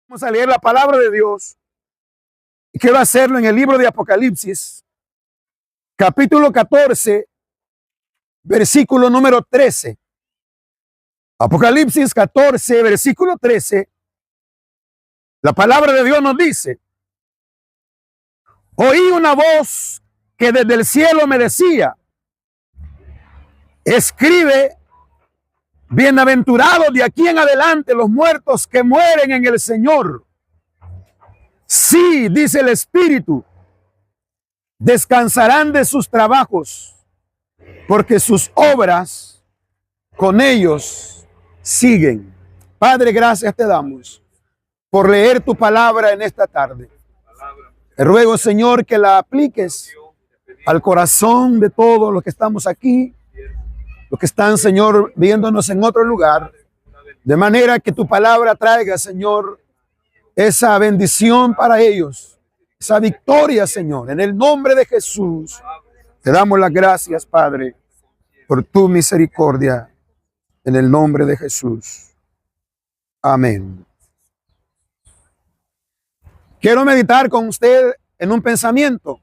Vamos a leer la palabra de Dios y quiero hacerlo en el libro de Apocalipsis, capítulo 14, versículo número 13. Apocalipsis 14, versículo 13. La palabra de Dios nos dice: oí una voz que desde el cielo me decía: escribe, bienaventurados de aquí en adelante los muertos que mueren en el Señor. Sí, dice el Espíritu, descansarán de sus trabajos, porque sus obras con ellos siguen. Padre, gracias te damos por leer tu palabra en esta tarde. Te ruego, Señor, que la apliques al corazón de todos los que estamos aquí, los que están, Señor, viéndonos en otro lugar, de manera que tu palabra traiga, Señor, esa bendición para ellos, esa victoria, Señor. En el nombre de Jesús, te damos las gracias, Padre, por tu misericordia, en el nombre de Jesús. Amén. Quiero meditar con usted en un pensamiento: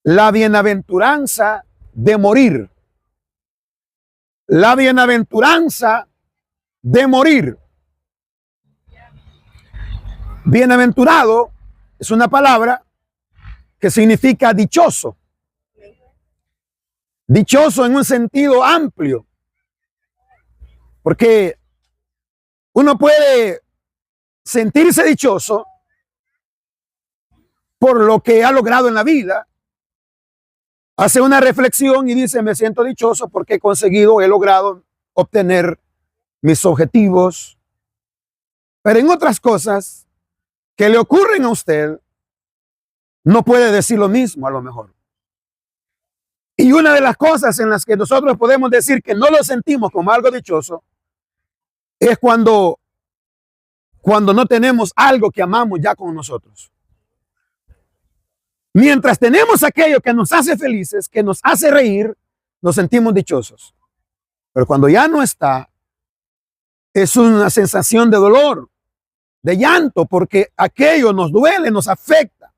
la bienaventuranza de morir. La bienaventuranza de morir. Bienaventurado es una palabra que significa dichoso. Dichoso en un sentido amplio. Porque uno puede sentirse dichoso por lo que ha logrado en la vida. Hace una reflexión y dice: me siento dichoso porque he logrado obtener mis objetivos. Pero en otras cosas que le ocurren a usted, no puede decir lo mismo a lo mejor. Y una de las cosas en las que nosotros podemos decir que no lo sentimos como algo dichoso es cuando no tenemos algo que amamos ya con nosotros. Mientras tenemos aquello que nos hace felices, que nos hace reír, nos sentimos dichosos. Pero cuando ya no está, es una sensación de dolor, de llanto, porque aquello nos duele, nos afecta.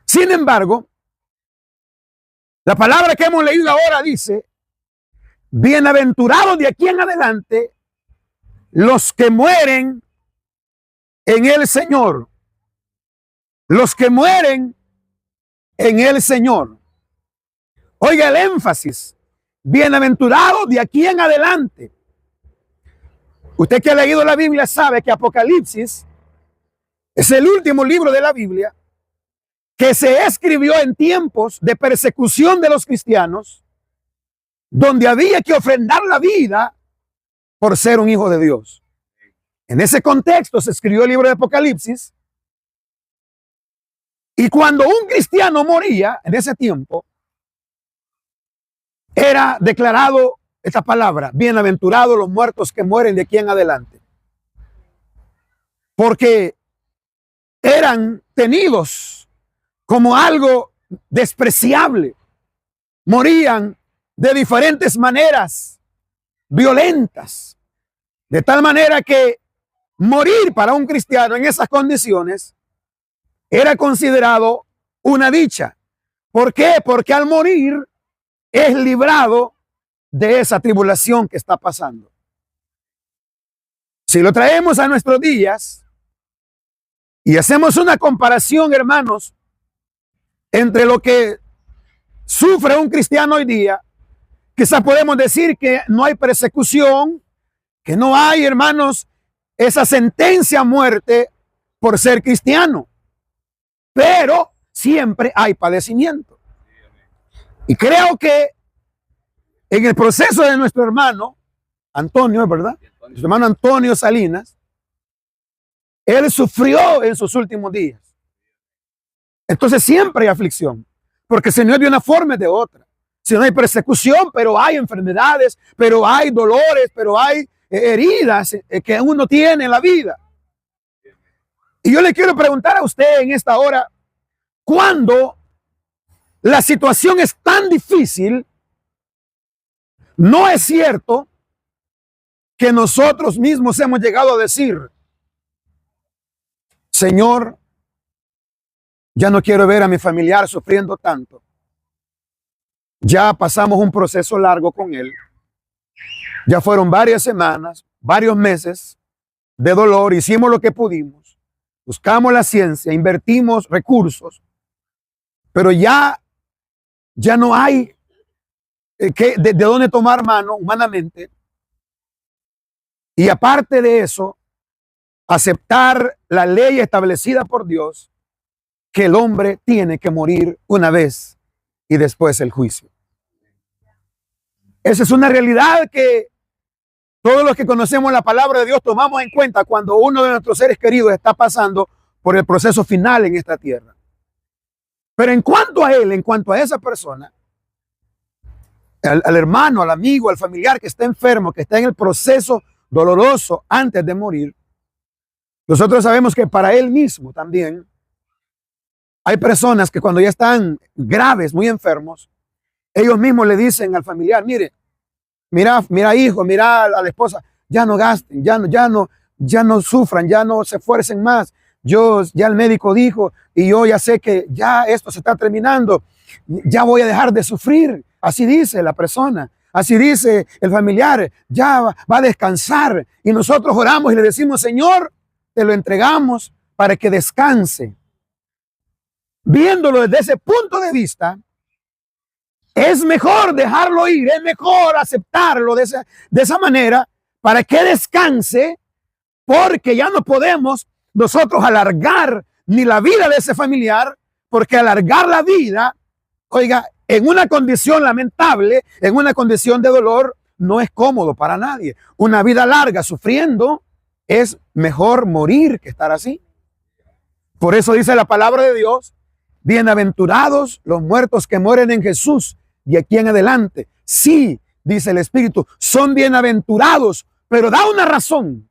Sin embargo, la palabra que hemos leído ahora dice: bienaventurados de aquí en adelante los que mueren en el Señor. Los que mueren en el Señor. Oiga el énfasis: bienaventurados de aquí en adelante. Usted que ha leído la Biblia sabe que Apocalipsis es el último libro de la Biblia que se escribió en tiempos de persecución de los cristianos, donde había que ofrendar la vida por ser un hijo de Dios. En ese contexto se escribió el libro de Apocalipsis. Y cuando un cristiano moría en ese tiempo, era declarado esta palabra: bienaventurados los muertos que mueren de aquí en adelante. Porque eran tenidos como algo despreciable. Morían de diferentes maneras violentas. De tal manera que morir para un cristiano en esas condiciones era considerado una dicha. ¿Por qué? Porque al morir es librado de esa tribulación que está pasando. Si lo traemos a nuestros días y hacemos una comparación, hermanos, entre lo que sufre un cristiano hoy día, quizás podemos decir que no hay persecución, que no hay, hermanos, esa sentencia a muerte por ser cristiano. Pero siempre hay padecimiento. Y creo que en el proceso de nuestro hermano Antonio, ¿verdad? Nuestro hermano Antonio Salinas, él sufrió en sus últimos días. Entonces siempre hay aflicción, porque si no es de una forma es de otra. Si no hay persecución, pero hay enfermedades, pero hay dolores, pero hay heridas que uno tiene en la vida. Y yo le quiero preguntar a usted en esta hora: cuando la situación es tan difícil, ¿no es cierto que nosotros mismos hemos llegado a decir: Señor, ya no quiero ver a mi familiar sufriendo tanto. Ya pasamos un proceso largo con él. Ya fueron varias semanas, varios meses de dolor. Hicimos lo que pudimos. Buscamos la ciencia, invertimos recursos. Pero ya no hay de dónde tomar mano humanamente. Y aparte de eso, aceptar la ley establecida por Dios, que el hombre tiene que morir una vez y después el juicio. Esa es una realidad que todos los que conocemos la palabra de Dios tomamos en cuenta cuando uno de nuestros seres queridos está pasando por el proceso final en esta tierra. Pero en cuanto a él, en cuanto a esa persona, al hermano, al amigo, al familiar que está enfermo, que está en el proceso doloroso antes de morir, nosotros sabemos que para él mismo también hay personas que cuando ya están graves, muy enfermos, ellos mismos le dicen al familiar: mira hijo, mira a la esposa, ya no gasten, ya no sufran, ya no se esfuercen más. Ya el médico dijo y yo ya sé que ya esto se está terminando, ya voy a dejar de sufrir. Así dice la persona, así dice el familiar, ya va a descansar. Y nosotros oramos y le decimos: Señor, te lo entregamos para que descanse. Viéndolo desde ese punto de vista, es mejor dejarlo ir, es mejor aceptarlo de esa manera para que descanse, porque ya no podemos nosotros alargar ni la vida de ese familiar, porque alargar la vida, oiga, en una condición lamentable, en una condición de dolor, no es cómodo para nadie. Una vida larga sufriendo, es mejor morir que estar así. Por eso dice la palabra de Dios: bienaventurados los muertos que mueren en Jesús de aquí en adelante. Sí, dice el Espíritu, son bienaventurados, pero da una razón.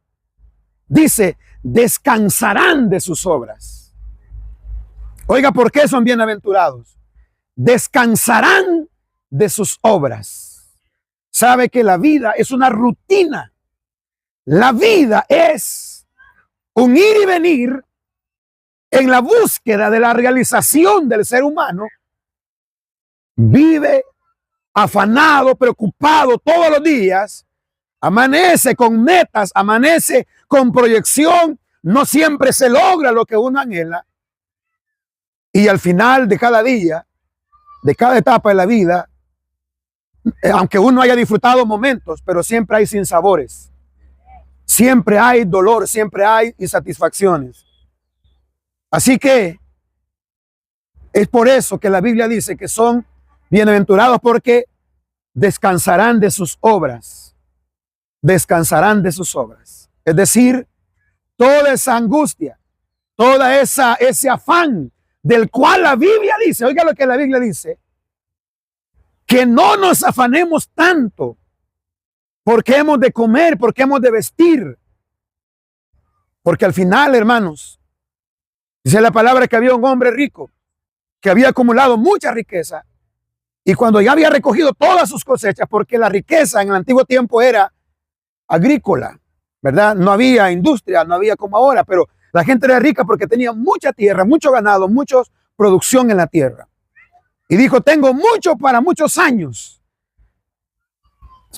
Dice: descansarán de sus obras. Oiga, ¿por qué son bienaventurados? Descansarán de sus obras. Sabe que la vida es una rutina. La vida es un ir y venir en la búsqueda de la realización del ser humano. Vive afanado, preocupado todos los días. Amanece con metas, amanece con proyección. No siempre se logra lo que uno anhela. Y al final de cada día, de cada etapa de la vida, aunque uno haya disfrutado momentos, pero siempre hay sinsabores. Siempre hay dolor, siempre hay insatisfacciones. Así que es por eso que la Biblia dice que son bienaventurados, porque descansarán de sus obras. Descansarán de sus obras. Es decir, toda esa angustia, ese afán del cual la Biblia dice, oiga lo que la Biblia dice, que no nos afanemos tanto porque hemos de comer, porque hemos de vestir. Porque al final, hermanos, dice la palabra que había un hombre rico que había acumulado mucha riqueza, y cuando ya había recogido todas sus cosechas, porque la riqueza en el antiguo tiempo era agrícola, ¿verdad? No había industria, no había como ahora, pero la gente era rica porque tenía mucha tierra, mucho ganado, mucha producción en la tierra. Y dijo: tengo mucho para muchos años.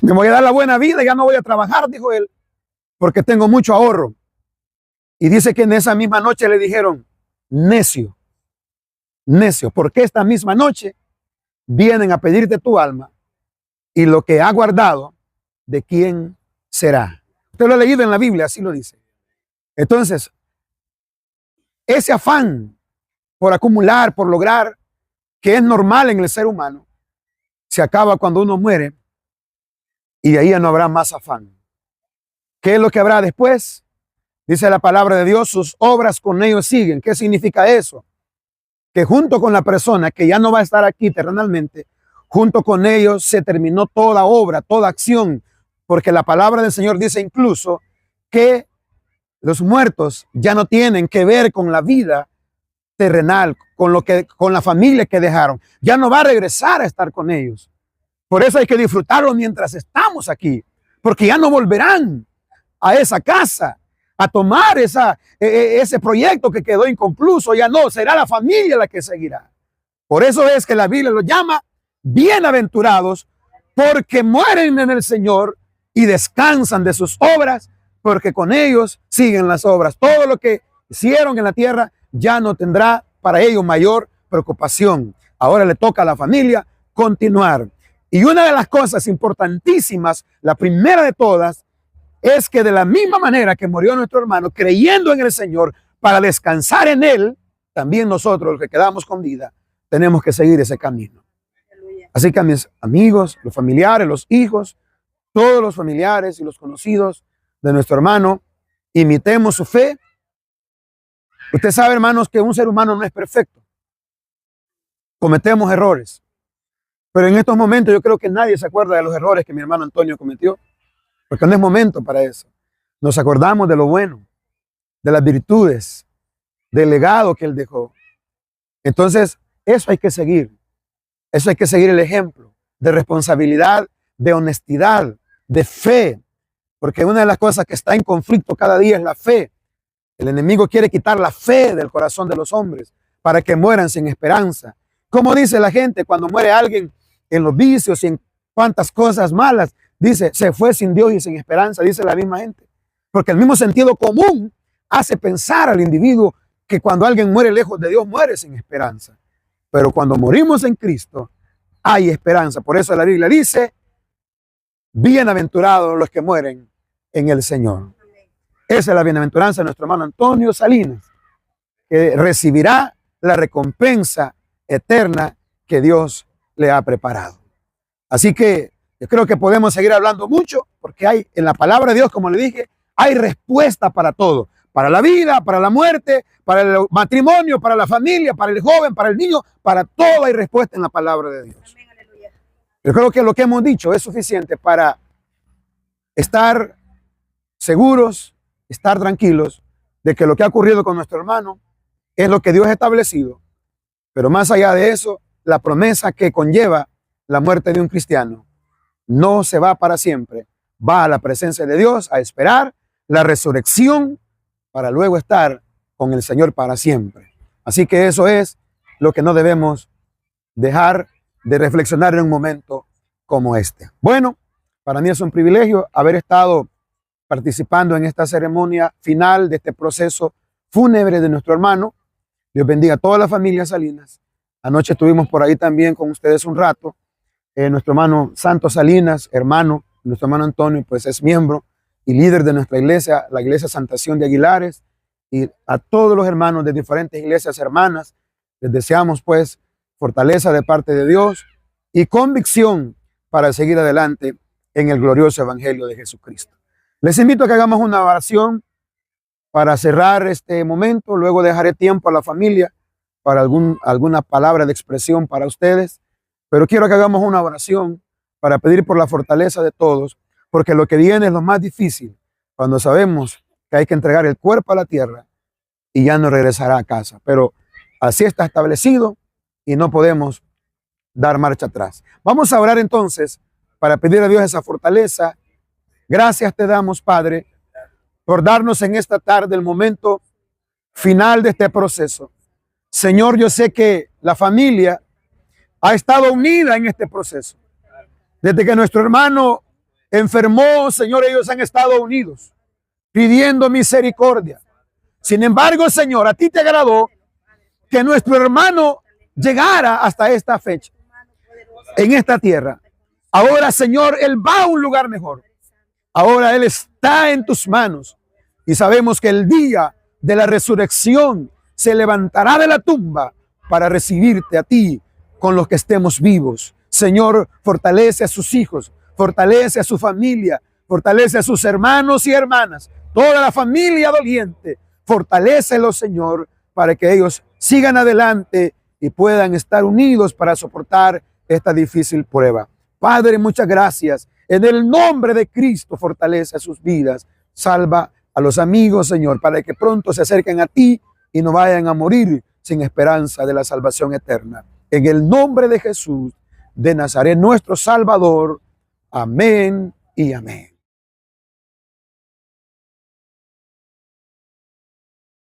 Me voy a dar la buena vida, ya no voy a trabajar, dijo él, porque tengo mucho ahorro. Y dice que en esa misma noche le dijeron: necio, necio, porque esta misma noche vienen a pedirte tu alma, y lo que ha guardado, ¿de quién será? Usted lo ha leído en la Biblia, así lo dice. Entonces, ese afán por acumular, por lograr, que es normal en el ser humano, se acaba cuando uno muere, y de ahí ya no habrá más afán. ¿Qué es lo que habrá después? Dice la palabra de Dios: sus obras con ellos siguen. ¿Qué significa eso? Que junto con la persona que ya no va a estar aquí terrenalmente, junto con ellos se terminó toda obra, toda acción, porque la palabra del Señor dice incluso que los muertos ya no tienen que ver con la vida terrenal, con la familia que dejaron. Ya no va a regresar a estar con ellos. Por eso hay que disfrutarlo mientras estamos aquí, porque ya no volverán a esa casa, a tomar ese proyecto que quedó inconcluso. Ya no, será la familia la que seguirá. Por eso es que la Biblia los llama bienaventurados, porque mueren en el Señor y descansan de sus obras, porque con ellos siguen las obras. Todo lo que hicieron en la tierra ya no tendrá para ellos mayor preocupación. Ahora le toca a la familia continuar. Y una de las cosas importantísimas, la primera de todas, es que de la misma manera que murió nuestro hermano, creyendo en el Señor para descansar en Él, también nosotros, los que quedamos con vida, tenemos que seguir ese camino. Así que a mis amigos, los familiares, los hijos, todos los familiares y los conocidos de nuestro hermano, imitemos su fe. Usted sabe, hermanos, que un ser humano no es perfecto. Cometemos errores. Pero en estos momentos yo creo que nadie se acuerda de los errores que mi hermano Antonio cometió, porque no es momento para eso. Nos acordamos de lo bueno, de las virtudes, del legado que él dejó. Entonces, eso hay que seguir. Eso hay que seguir el ejemplo de responsabilidad, de honestidad, de fe. Porque una de las cosas que está en conflicto cada día es la fe. El enemigo quiere quitar la fe del corazón de los hombres para que mueran sin esperanza. Como dice la gente cuando muere alguien en los vicios y en cuantas cosas malas, dice, se fue sin Dios y sin esperanza, dice la misma gente. Porque el mismo sentido común hace pensar al individuo que cuando alguien muere lejos de Dios, muere sin esperanza. Pero cuando morimos en Cristo, hay esperanza. Por eso la Biblia dice, bienaventurados los que mueren en el Señor. Esa es la bienaventuranza de nuestro hermano Antonio Salinas, que recibirá la recompensa eterna que Dios le ha preparado. Así que yo creo que podemos seguir hablando mucho, porque hay en la palabra de Dios, como le dije, hay respuesta para todo. Para la vida, para la muerte, para el matrimonio, para la familia, para el joven, para el niño, para todo hay respuesta en la palabra de Dios. Yo creo que lo que hemos dicho es suficiente para estar seguros, estar tranquilos de que lo que ha ocurrido con nuestro hermano es lo que Dios ha establecido. Pero más allá de eso, la promesa que conlleva la muerte de un cristiano no se va para siempre. Va a la presencia de Dios a esperar la resurrección para luego estar con el Señor para siempre. Así que eso es lo que no debemos dejar de reflexionar en un momento como este. Bueno, para mí es un privilegio haber estado participando en esta ceremonia final de este proceso fúnebre de nuestro hermano. Dios bendiga a toda la familia Salinas. Anoche estuvimos por ahí también con ustedes un rato. Nuestro hermano Santos Salinas, hermano, nuestro hermano Antonio, pues es miembro y líder de nuestra iglesia, la iglesia Santación de Aguilares, y a todos los hermanos de diferentes iglesias hermanas, les deseamos pues fortaleza de parte de Dios y convicción para seguir adelante en el glorioso evangelio de Jesucristo. Les invito a que hagamos una oración para cerrar este momento. Luego dejaré tiempo a la familia para alguna palabra de expresión para ustedes, pero quiero que hagamos una oración para pedir por la fortaleza de todos, porque lo que viene es lo más difícil, cuando sabemos que hay que entregar el cuerpo a la tierra y ya no regresará a casa. Pero así está establecido y no podemos dar marcha atrás. Vamos a orar entonces para pedir a Dios esa fortaleza. Gracias te damos, Padre, por darnos en esta tarde el momento final de este proceso. Señor, yo sé que la familia ha estado unida en este proceso. Desde que nuestro hermano enfermó, Señor, ellos han estado unidos, pidiendo misericordia. Sin embargo, Señor, a ti te agradó que nuestro hermano llegara hasta esta fecha, en esta tierra. Ahora, Señor, él va a un lugar mejor. Ahora él está en tus manos y sabemos que el día de la resurrección se levantará de la tumba para recibirte a ti con los que estemos vivos. Señor, fortalece a sus hijos, fortalece a su familia, fortalece a sus hermanos y hermanas, toda la familia doliente. Fortalécelos, Señor, para que ellos sigan adelante y puedan estar unidos para soportar esta difícil prueba. Padre, muchas gracias. En el nombre de Cristo, fortalece a sus vidas. Salva a los amigos, Señor, para que pronto se acerquen a ti y no vayan a morir sin esperanza de la salvación eterna. En el nombre de Jesús de Nazaret, nuestro Salvador. Amén y amén.